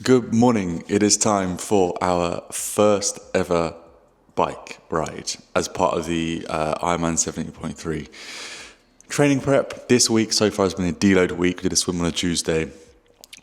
Good morning. It is time for our first ever bike ride as part of the Ironman 70.3 training prep. This week so far has been a deload week. We did a swim on a Tuesday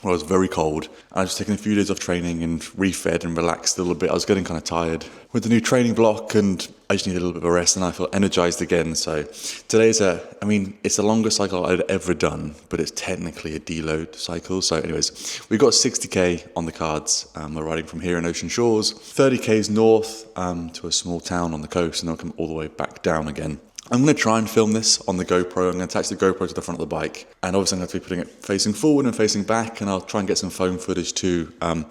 where it was very cold. I was taking a few days off training and refed and relaxed a little bit. I was getting kind of tired with the new training block and I just needed a little bit of a rest and I felt energized again. So today's it's the longest cycle I'd ever done, but it's technically a deload cycle. So anyways, we've got 60k on the cards. We're riding from here in Ocean Shores, 30k's north to a small town on the coast and then I'll come all the way back down again. I'm going to try and film this on the GoPro. I'm going to attach the GoPro to the front of the bike. And obviously I'm going to be putting it facing forward and facing back. And I'll try and get some phone footage too. I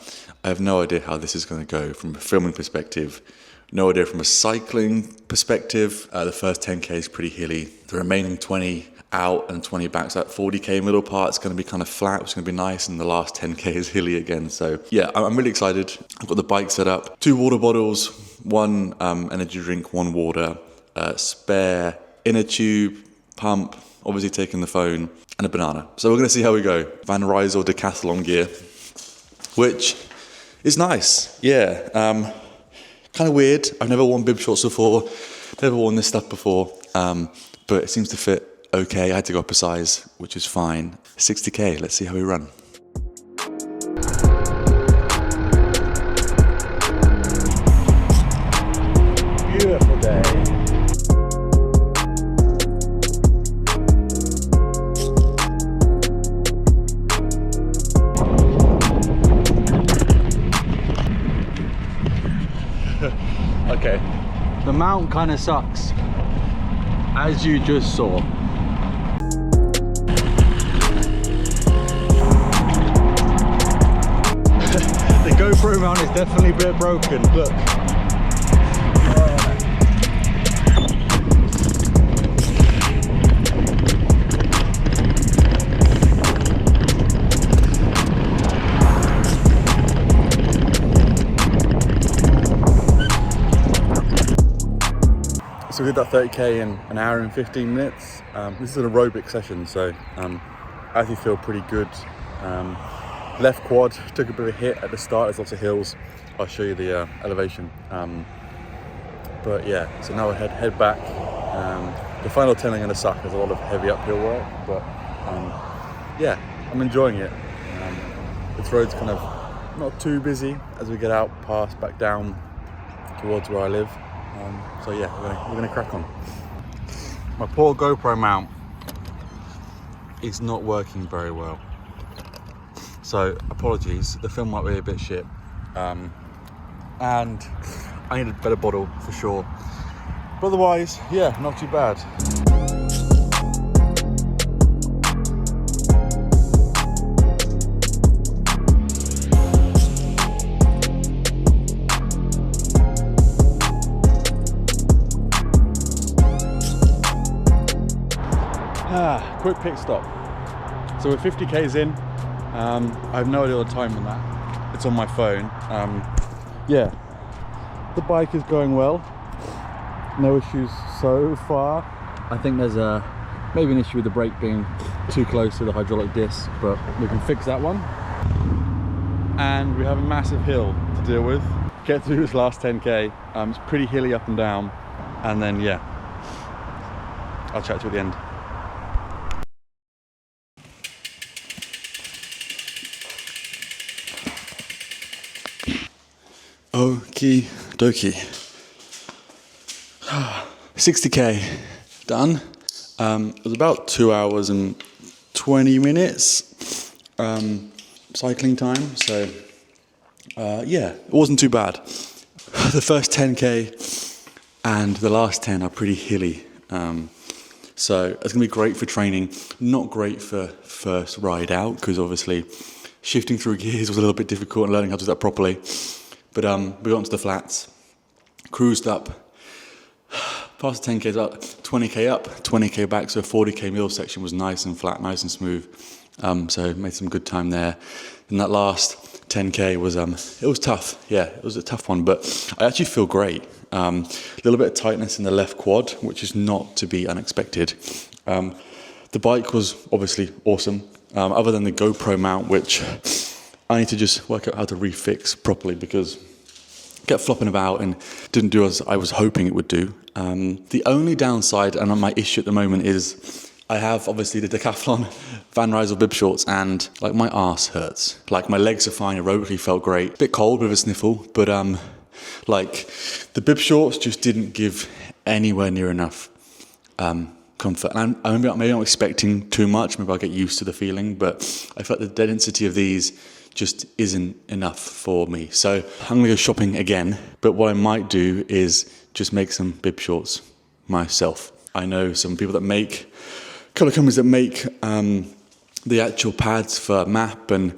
have no idea how this is going to go from a filming perspective. No idea from a cycling perspective. The first 10k is pretty hilly. The remaining 20 out and 20 back. So that 40k middle part's going to be kind of flat, which is going to be nice. And the last 10k is hilly again. So yeah, I'm really excited. I've got the bike set up. 2 water bottles, 1 energy drink, 1 water. Spare inner tube, pump, obviously taking the phone, and a banana. So we're going to see how we go. Van Rysel Decathlon gear, which is nice. Yeah, kind of weird. I've never worn bib shorts before, never worn this stuff before, but it seems to fit okay. I had to go up a size, which is fine. 60k, let's see how we run. Beautiful day. Okay, the mount kind of sucks, as you just saw. The GoPro mount is definitely a bit broken, look. So we did that 30k in an hour and 15 minutes. This is an aerobic session, so I actually feel pretty good. Left quad took a bit of a hit at the start. There's lots of hills. I'll show you the elevation. But yeah, so now I head back. The final 10 are going to suck. There's a lot of heavy uphill work, but yeah, I'm enjoying it. This road's kind of not too busy as we get out past back down towards where I live. So yeah, we're gonna crack on. My poor GoPro mount is not working very well. So apologies, the film might be a bit shit. And I need a better bottle for sure. But otherwise, yeah, not too bad. Quick pit stop. So we're 50k's in. I have no idea the time on that. It's on my phone. Yeah, the bike is going well. No issues so far. I think there's maybe an issue with the brake being too close to the hydraulic disc, but we can fix that one. And we have a massive hill to deal with. Get through this last 10k. It's pretty hilly up and down. And then yeah, I'll chat to you at the end. Okie dokie. 60k done. It was about 2 hours and 20 minutes cycling time. So yeah, it wasn't too bad. The first 10k and the last 10 are pretty hilly. So it's gonna be great for training. Not great for first ride out because obviously shifting through gears was a little bit difficult and learning how to do that properly. But we got onto the flats, cruised up, past 10k, about 20k up, 20k back, so a 40k middle section was nice and flat, nice and smooth. So made some good time there. And that last 10k was, it was tough. Yeah, it was a tough one, but I actually feel great. A little bit of tightness in the left quad, which is not to be unexpected. The bike was obviously awesome, other than the GoPro mount, which I need to just work out how to refix properly because I kept flopping about and didn't do as I was hoping it would do. The only downside and my issue at the moment is I have obviously the Decathlon Van Rysel bib shorts and like my arse hurts. Like my legs are fine, aerobically felt great. Bit cold, bit of a sniffle, but like the bib shorts just didn't give anywhere near enough comfort. And maybe I'm not expecting too much, maybe I'll get used to the feeling, but I felt the density of these just isn't enough for me. So I'm gonna go shopping again, but what I might do is just make some bib shorts myself. I know some people that make, a couple of companies that make the actual pads for MAP and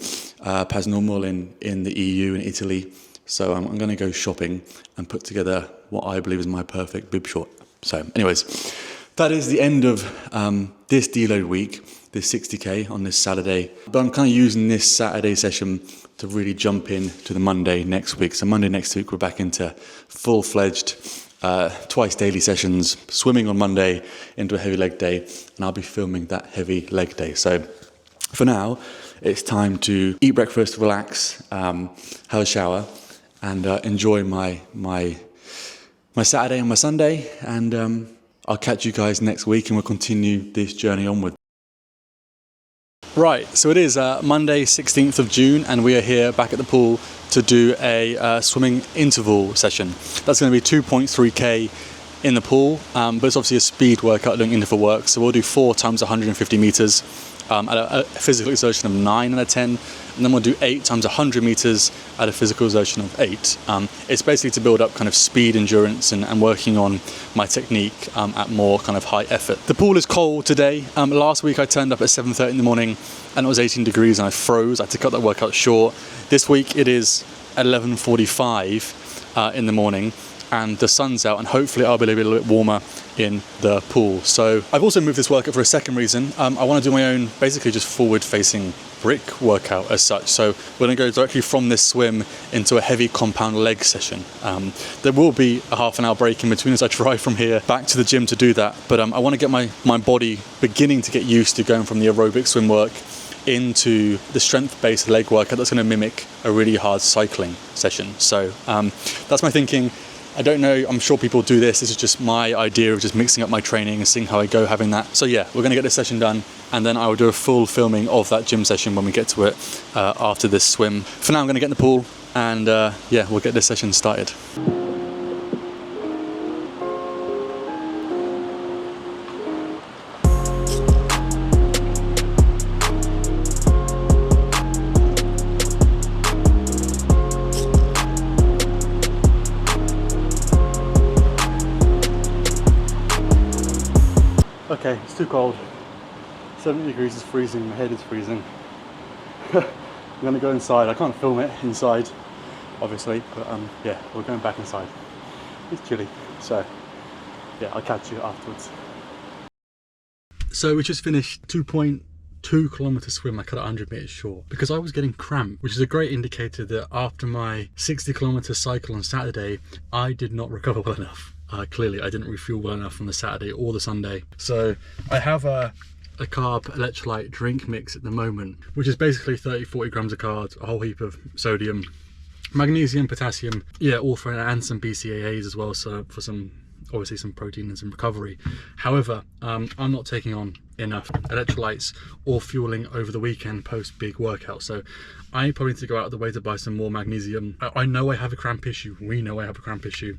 pads normal in the EU and Italy. So I'm gonna go shopping and put together what I believe is my perfect bib short. So anyways, that is the end of this deload week, this 60K on this Saturday. But I'm kind of using this Saturday session to really jump in to the Monday next week. So Monday next week, we're back into full-fledged twice daily sessions, swimming on Monday into a heavy leg day, and I'll be filming that heavy leg day. So for now, it's time to eat breakfast, relax, have a shower, and enjoy my Saturday and my Sunday, and I'll catch you guys next week and we'll continue this journey onward. Right, so it is Monday 16th of June and we are here back at the pool to do a swimming interval session. That's going to be 2.3k in the pool, but it's obviously a speed workout doing interval work, so we'll do 4 times 150 meters at a physical exertion of 9 out of 10, and then we'll do 8 times 100 meters at a physical exertion of 8. It's basically to build up kind of speed endurance and working on my technique at more kind of high effort. The pool is cold today. Last week I turned up at 7:30 in the morning and it was 18 degrees and I froze. I had to cut that workout short. This week it is 11:45 in the morning and the sun's out, and hopefully I'll be a little bit warmer in the pool. So I've also moved this workout for a second reason. I want to do my own, basically just forward facing brick workout as such. So we're going to go directly from this swim into a heavy compound leg session. There will be a half an hour break in between as I drive from here back to the gym to do that, but I want to get my body beginning to get used to going from the aerobic swim work into the strength-based leg workout that's going to mimic a really hard cycling session. So that's my thinking. I don't know, I'm sure people do this. This is just my idea of just mixing up my training and seeing how I go having that. So yeah, we're gonna get this session done and then I will do a full filming of that gym session when we get to it after this swim. For now, I'm gonna get in the pool and yeah, we'll get this session started. Okay, it's too cold. 70 degrees is freezing, my head is freezing. I'm gonna go inside. I can't film it inside, obviously, but yeah, we're going back inside. It's chilly, so yeah, I'll catch you afterwards. So we just finished 2.2 kilometer swim. I cut it 100 meters short because I was getting cramp, which is a great indicator that after my 60 kilometer cycle on Saturday, I did not recover well enough. Clearly I didn't refuel well enough on the Saturday or the Sunday. So I have a carb electrolyte drink mix at the moment, which is basically 30-40 grams of carbs, a whole heap of sodium, magnesium, potassium, yeah, all for, and some BCAAs as well, so for some, obviously some protein and some recovery. However, I'm not taking on enough electrolytes or fueling over the weekend post big workout, so I probably need to go out of the way to buy some more magnesium. I know I have a cramp issue, we know I have a cramp issue.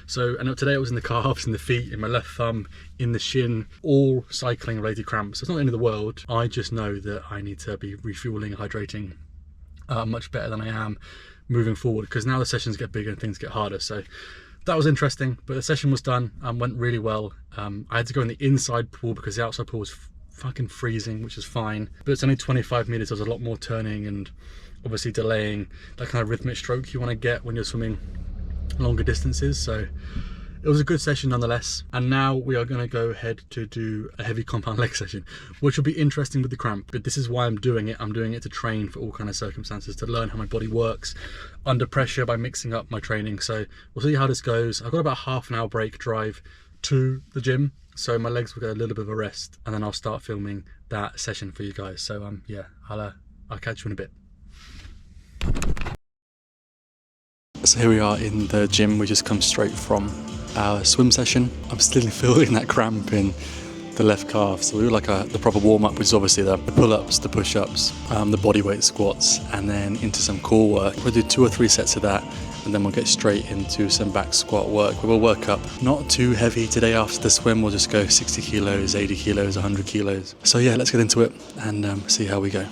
So, and today it was in the calves, in the feet, in my left thumb, in the shin, all cycling related cramps. So it's not the end of the world. I just know that I need to be refueling, hydrating much better than I am moving forward, because now the sessions get bigger and things get harder. So that was interesting, but the session was done and went really well. I had to go in the inside pool because the outside pool was fucking freezing, which is fine, but it's only 25 meters. There's a lot more turning and obviously delaying that kind of rhythmic stroke you want to get when you're swimming longer distances. So it was a good session nonetheless, and now we are going to go ahead to do a heavy compound leg session, which will be interesting with the cramp, but this is why I'm doing it. I'm doing it to train for all kind of circumstances, to learn how my body works under pressure by mixing up my training. So we'll see how this goes. I've got about half an hour break drive to the gym, so my legs will get a little bit of a rest, and then I'll start filming that session for you guys. So yeah, I'll catch you in a bit. So here we are in the gym. We just come straight from our swim session. I'm still feeling that cramp in the left calf. So we do like the proper warm-up, which is obviously the pull-ups, the push-ups, the bodyweight squats, and then into some core work. We'll do 2 or 3 sets of that, and then we'll get straight into some back squat work. We'll work up not too heavy today after the swim. We'll just go 60 kilos, 80 kilos, 100 kilos. So yeah, let's get into it and see how we go.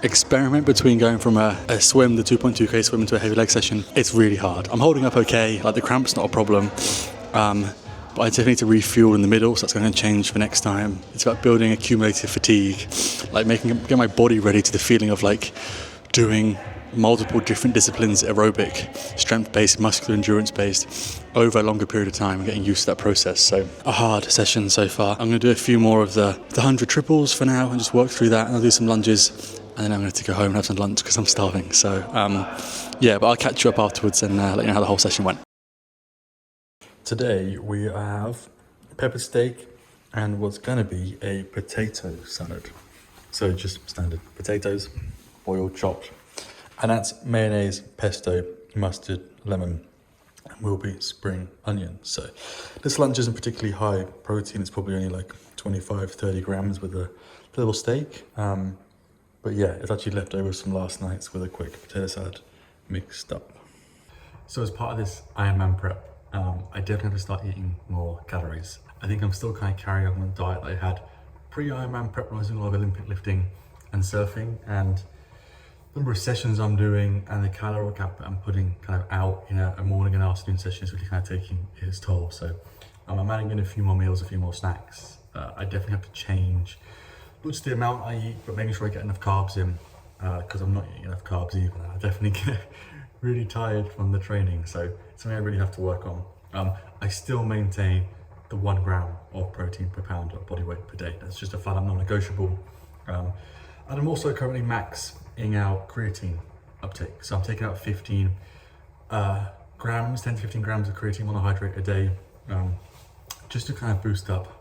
Experiment between going from a swim, the 2.2k swim, into a heavy leg session. It's really hard. I'm holding up okay, like the cramp's not a problem, but I definitely need to refuel in the middle, so that's going to change for next time. It's about building accumulative fatigue, like getting my body ready to the feeling of like doing multiple different disciplines, aerobic, strength-based, muscular endurance-based, over a longer period of time and getting used to that process. So a hard session so far. I'm going to do a few more of the 100 triples for now and just work through that, and I'll do some lunges. And then I'm going to go home and have some lunch because I'm starving. So, yeah, but I'll catch you up afterwards and let you know how the whole session went. Today we have pepper steak and what's going to be a potato salad. So just standard potatoes, boiled, chopped. And that's mayonnaise, pesto, mustard, lemon, and will be spring onion. So this lunch isn't particularly high protein. It's probably only like 25, 30 grams with a little steak. But yeah, it's actually leftovers from last night's with a quick potato salad mixed up. So as part of this Ironman prep, I definitely have to start eating more calories. I think I'm still kind of carrying on the diet that I had pre-Ironman prep when I was doing a lot of Olympic lifting and surfing, and the number of sessions I'm doing and the calorie cap that I'm putting kind of out in a morning and afternoon session is really kind of taking its toll. So I'm adding in a few more meals, a few more snacks. I definitely have to change not just the amount I eat, but making sure I get enough carbs in, because I'm not eating enough carbs either. I definitely get really tired from the training, so it's something I really have to work on. I still maintain the 1 gram of protein per pound of body weight per day. That's just a flat, I'm non-negotiable. And I'm also currently maxing out creatine uptake. So I'm taking out 15 grams, 10 to 15 grams of creatine monohydrate a day, just to kind of boost up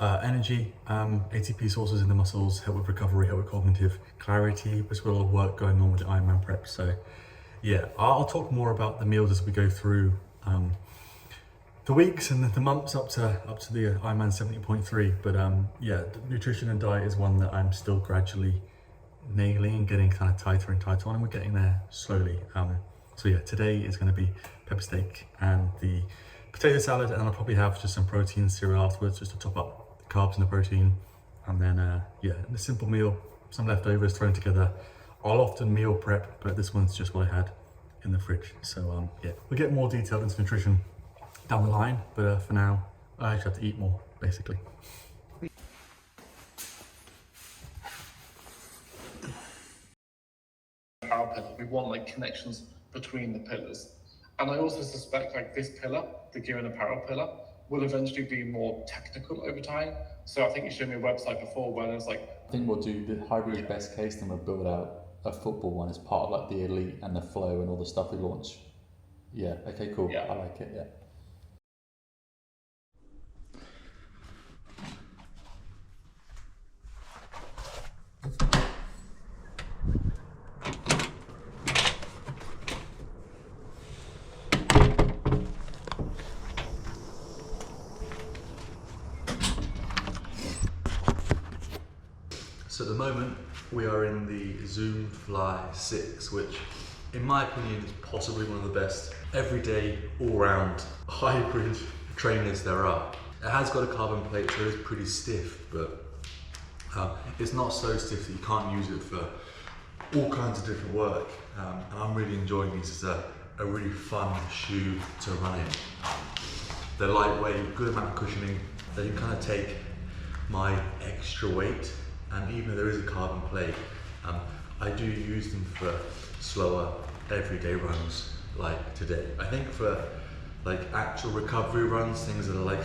energy, ATP sources in the muscles, help with recovery, help with cognitive clarity. There's got a lot of work going on with the Ironman prep. So yeah, I'll talk more about the meals as we go through the weeks and the months up to the Ironman 70.3. But yeah, nutrition and diet is one that I'm still gradually nailing and getting kind of tighter and tighter on, and we're getting there slowly. So yeah, today is going to be pepper steak and the potato salad, and I'll probably have just some protein cereal afterwards just to top up the carbs and the protein. And then yeah, a simple meal, some leftovers thrown together. I'll often meal prep, but this one's just what I had in the fridge. So yeah, we'll get more detailed into nutrition down the line, but for now I actually have to eat more, basically. Pillar. We want like connections between the pillars, and I also suspect like this pillar, the gear and apparel pillar, will eventually be more technical over time. So I think you showed me a website before where there's like, I think we'll do the hybrid best case, then we'll build out a football one as part of like the elite and the flow and all the stuff we launch. Yeah, okay, cool. Yeah. I like it, yeah. So at the moment, We are in the Zoom Fly 6, which in my opinion is possibly one of the best everyday, all-round, hybrid trainers there are. It has got a carbon plate, so it's pretty stiff, but it's not so stiff that you can't use it for all kinds of different work. And I'm really enjoying these as a really fun shoe to run in. They're lightweight, good amount of cushioning. They can kind of take my extra weight, and even though there is a carbon plate, I do use them for slower everyday runs like today. I think for like actual recovery runs, things that are like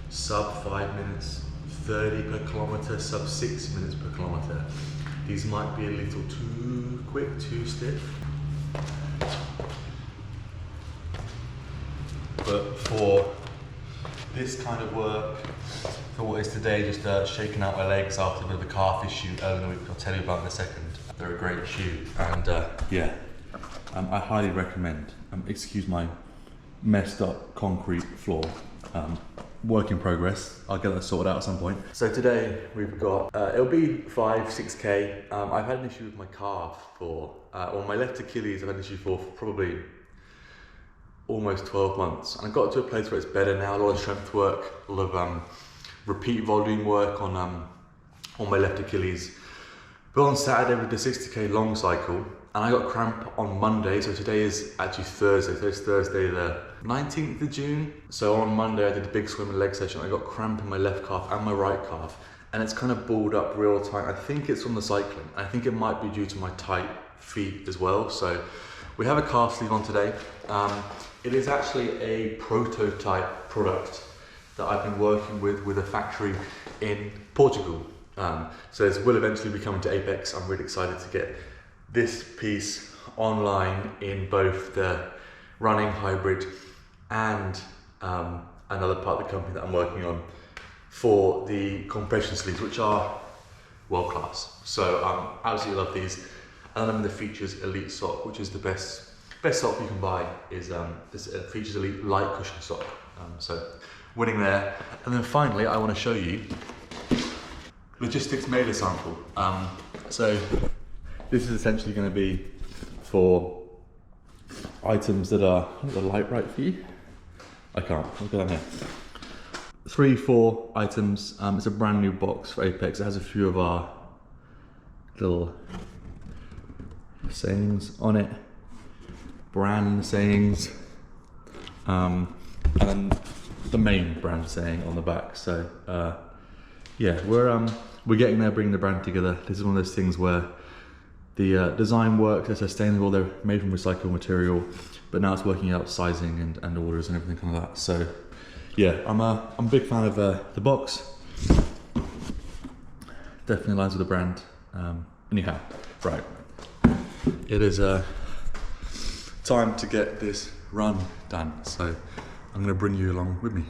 sub 5 minutes 30 per kilometer, sub 6 minutes per kilometer, these might be a little too quick, too stiff. But for this kind of work, for what is today just shaking out my legs after a bit of a calf issue earlier in the week, I'll tell you about in a second. They're a great shoe, and I highly recommend. Excuse my messed up concrete floor. Work in progress. I'll get that sorted out at some point. So today we've got, it'll be 5-6K. I've had an issue with my calf for, or my left Achilles I've had an issue for probably almost 12 months. And I got to a place where it's better now, a lot of strength work, a lot of repeat volume work on my left Achilles. But on Saturday we did a 60K long cycle, and I got cramp on Monday, so today is actually Thursday. Today's Thursday the 19th of June. So on Monday I did a big swim and leg session. I got cramp in my left calf and my right calf, and it's kind of balled up real tight. I think it's from the cycling. I think it might be due to my tight feet as well. So we have a calf sleeve on today. It is actually a prototype product that I've been working with a factory in Portugal. So this will eventually be coming to Apex. I'm really excited to get this piece online in both the running hybrid and another part of the company that I'm working on for the compression sleeves, which are world class. So absolutely love these. And then I'm in the Feetures Elite sock, which is the best sock you can buy, is this Feetures Elite light cushion sock. So winning there. And then finally, I want to show you logistics mailer sample. So this is essentially going to be for items that are the light right for you. I can't, look at that here. 3-4 items. It's a brand new box for Apex. It has a few of our little sayings on it, brand sayings, and then the main brand saying on the back. So yeah, we're getting there, bringing the brand together. This is one of those things where the design works, they're sustainable, they're made from recycled material, but now it's working out sizing and orders and everything kind of that. So yeah, I'm a big fan of the box. Definitely aligns with the brand. Anyhow, right, it is time to get this run done. So I'm going to bring you along with me.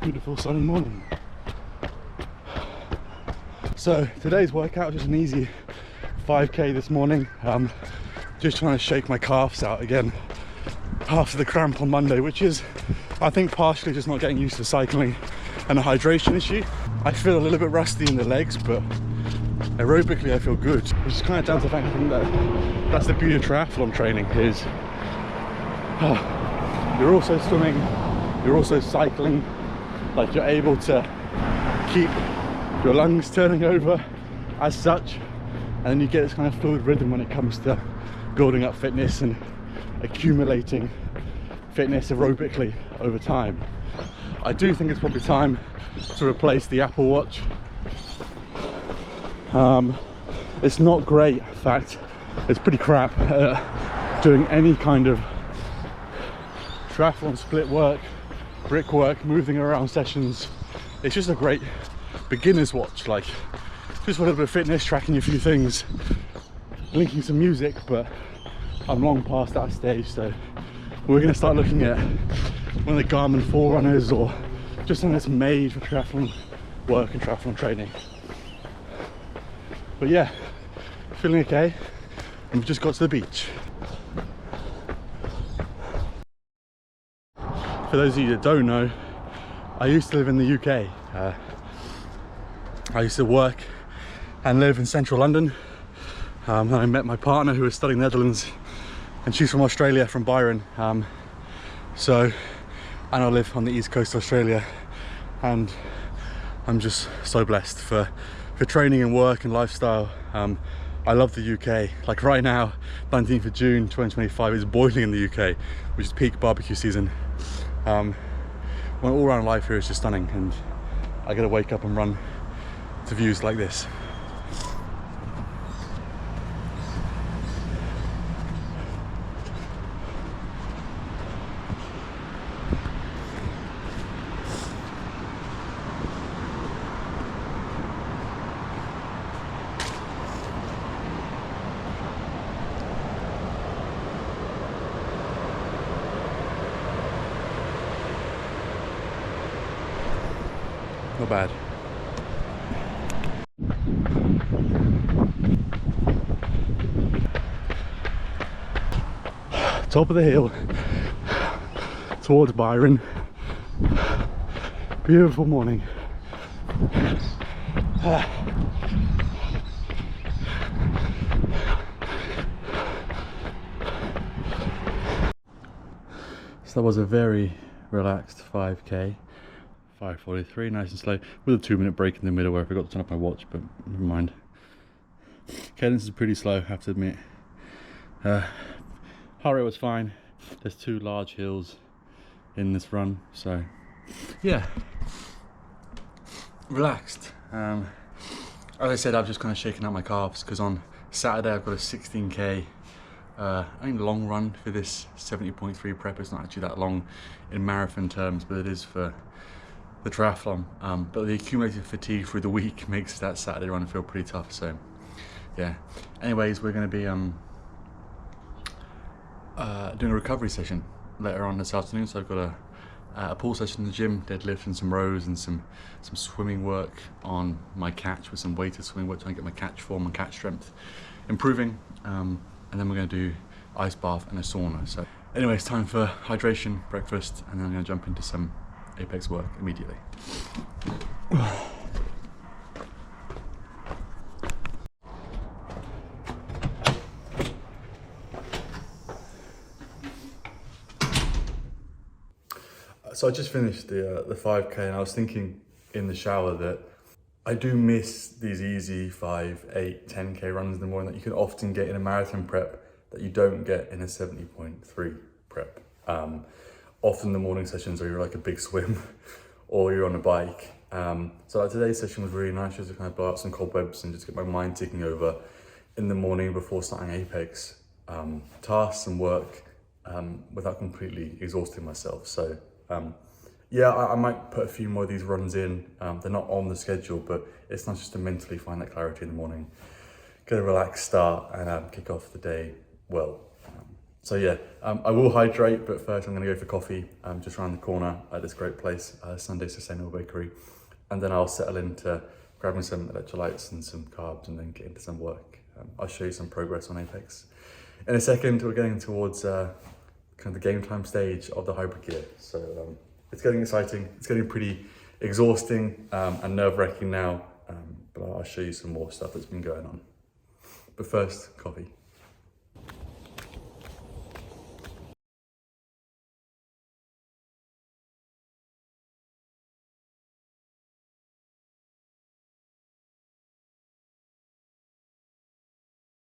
Beautiful sunny morning. So today's workout was just an easy 5K this morning. Just trying to shake my calves out again after the cramp on Monday, which is, I think, partially just not getting used to cycling and a hydration issue. I feel a little bit rusty in the legs, but aerobically I feel good, which is kind of down to the fact, I think, that that's the beauty of triathlon training, is you're also swimming, you're also cycling. Like, you're able to keep your lungs turning over as such, and then you get this kind of fluid rhythm when it comes to building up fitness and accumulating fitness aerobically over time. I do think it's probably time to replace the Apple Watch. It's not great, in fact, it's pretty crap at doing any kind of triathlon split work, brickwork, moving around sessions. It's just a great beginner's watch, like just for a little bit of fitness, tracking a few things, linking some music, but I'm long past that stage. So we're going to start looking at one of the Garmin Forerunners, or just something that's made for triathlon work and triathlon training. But yeah, feeling okay. and we've just got to the beach. For those of you that don't know, I used to live in the UK. I used to work and live in central London. And I met my partner who was studying the Netherlands, and she's from Australia, from Byron. So I now live on the east coast of Australia, and I'm just so blessed for training and work and lifestyle. I love the UK. Like right now, 19th of June 2025, it's boiling in the UK, which is peak barbecue season. My all round life here is just stunning, and I gotta wake up and run to views like this. Not bad. Top of the hill towards Byron. Beautiful morning. So that was a very relaxed 5k. 5:43, nice and slow, with a 2-minute break in the middle where I forgot to turn up my watch, but never mind. Cadence is pretty slow, I have to admit. Heart rate was fine. There's 2 large hills in this run, so yeah, relaxed. As I said, I've just kind of shaken out my calves because on Saturday I've got a 16k I think long run for this 70.3 prep. It's not actually that long in marathon terms, but it is for the triathlon. But the accumulated fatigue through the week makes that Saturday run feel pretty tough. So yeah. Anyways, we're going to be doing a recovery session later on this afternoon. So I've got a pull session in the gym, deadlift and some rows, and some swimming work on my catch with some weighted swimming work, trying to get my catch form and catch strength improving. And then we're going to do ice bath and a sauna. So anyway, it's time for hydration, breakfast, and then I'm going to jump into some Apex work immediately. So I just finished the 5k, and I was thinking in the shower that I do miss these easy 5, 8, 10k runs in the morning that you can often get in a marathon prep that you don't get in a 70.3 prep. Often the morning sessions are you're like a big swim or you're on a bike. So like today's session was really nice, just to kind of blow out some cobwebs and just get my mind ticking over in the morning before starting Apex tasks and work without completely exhausting myself. So yeah, I might put a few more of these runs in. They're not on the schedule, but it's nice just to mentally find that clarity in the morning, get a relaxed start, and kick off the day well. So yeah, I will hydrate, but first I'm going to go for coffee just around the corner at this great place, Sunday Sustainable Bakery, and then I'll settle into grabbing some electrolytes and some carbs, and then get into some work. I'll show you some progress on Apex. In a second, we're getting towards kind of the game time stage of the hybrid gear. So it's getting exciting. It's getting pretty exhausting and nerve-wracking now, but I'll show you some more stuff that's been going on. But first, coffee.